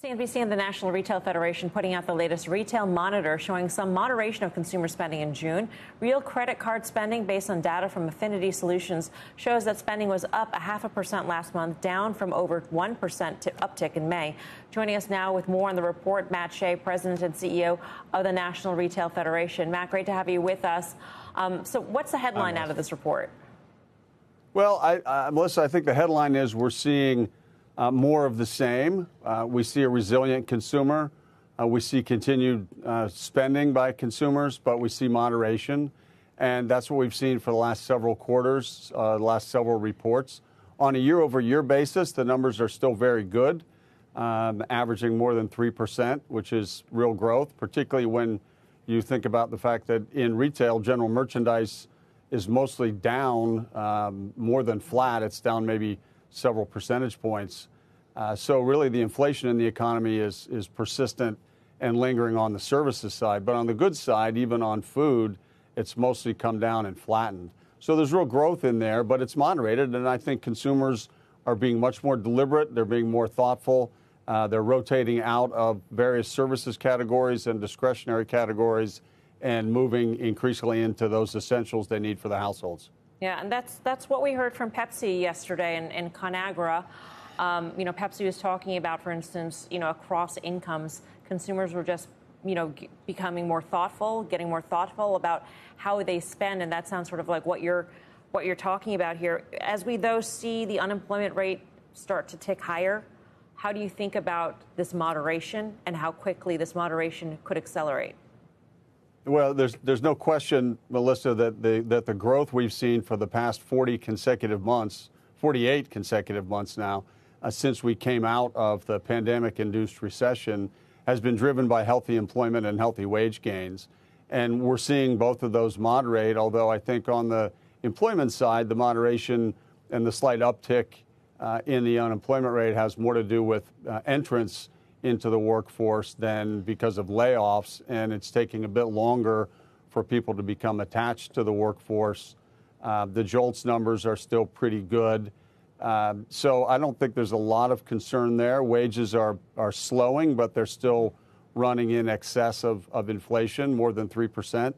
CNBC and the National Retail Federation putting out the latest retail monitor showing some moderation of consumer spending in June. Real credit card spending, based on data from Affinity Solutions, shows that spending was up 0.5% last month, down from over 1% uptick in May. Joining us now with more on the report, Matt Shay, President and CEO of the National Retail Federation. Matt, great to have you with us. So what's the headline out of this report? Well, Melissa, I think the headline is we're seeing more of the same. We see a resilient consumer. We see continued spending by consumers, but we see moderation. And that's what we've seen for the last several quarters, last several reports. On a year-over-year basis, the numbers are still very good, averaging more than 3%, which is real growth, particularly when you think about the fact that in retail, general merchandise is mostly down, more than flat. It's down maybe several percentage points. So really the inflation in the economy is persistent and lingering on the services side. But on the goods side, even on food, it's mostly come down and flattened. So there's real growth in there, but it's moderated. And I think consumers are being much more deliberate. They're being more thoughtful. They're rotating out of various services categories and discretionary categories and moving increasingly into those essentials they need for the households. Yeah, and that's what we heard from Pepsi yesterday in ConAgra. Pepsi was talking about, for instance, across incomes, consumers were just, becoming more thoughtful, getting more thoughtful about how they spend, and that sounds sort of like what you're talking about here. As we, though, see the unemployment rate start to tick higher, how do you think about this moderation and how quickly this moderation could accelerate? Well, there's no question, Melissa, that the growth we've seen for the past 48 consecutive months now, since we came out of the pandemic-induced recession, has been driven by healthy employment and healthy wage gains. And we're seeing both of those moderate, although I think on the employment side, the moderation and the slight uptick in the unemployment rate has more to do with entrance into the workforce than because of layoffs, and it's taking a bit longer for people to become attached to the workforce. The JOLTS numbers are still pretty good. So I don't think there's a lot of concern there. Wages are slowing, but they're still running in excess of inflation, more than 3%.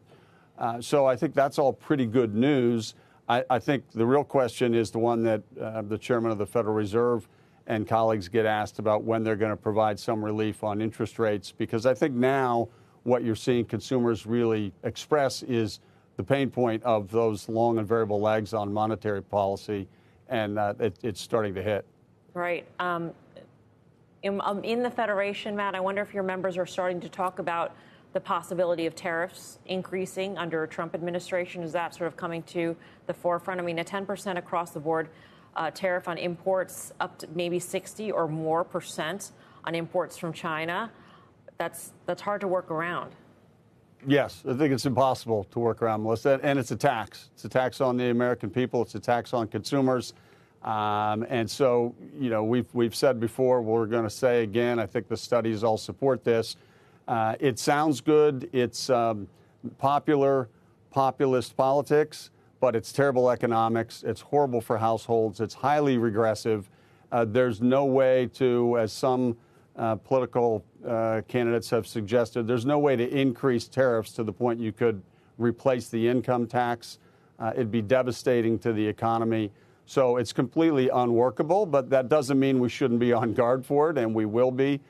So I think that's all pretty good news. I think the real question is the one that the chairman of the Federal Reserve and colleagues get asked about, when they're going to provide some relief on interest rates, because I think now what you're seeing consumers really express is the pain point of those long and variable lags on monetary policy, and it's starting to hit. Right. In the Federation, Matt, I wonder if your members are starting to talk about the possibility of tariffs increasing under a Trump administration. Is that sort of coming to the forefront? I mean, a 10% across the board tariff on imports, up to maybe 60 or more % on imports from China. That's hard to work around. Yes, I think it's impossible to work around, Melissa, and it's a tax. It's a tax on the American people. It's a tax on consumers. And so, we've said before, we're going to say again, I think the studies all support this. It sounds good. It's populist politics, but it's terrible economics. It's horrible for households. It's highly regressive. There's no way to, as some political candidates have suggested, there's no way to increase tariffs to the point you could replace the income tax. It'd be devastating to the economy. So it's completely unworkable, but that doesn't mean we shouldn't be on guard for it, and we will be.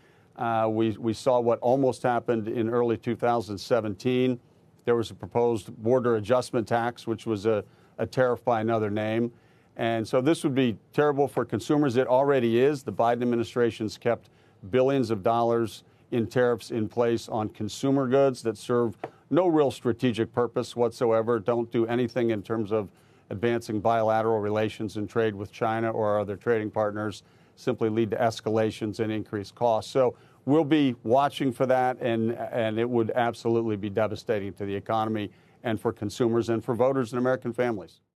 We saw what almost happened in early 2017. There was a proposed border adjustment tax, which was a tariff by another name. And so this would be terrible for consumers. It already is. The Biden administration's kept billions of dollars in tariffs in place on consumer goods that serve no real strategic purpose whatsoever, don't do anything in terms of advancing bilateral relations and trade with China or other trading partners, simply lead to escalations and increased costs. So we'll be watching for that, and it would absolutely be devastating to the economy and for consumers and for voters and American families.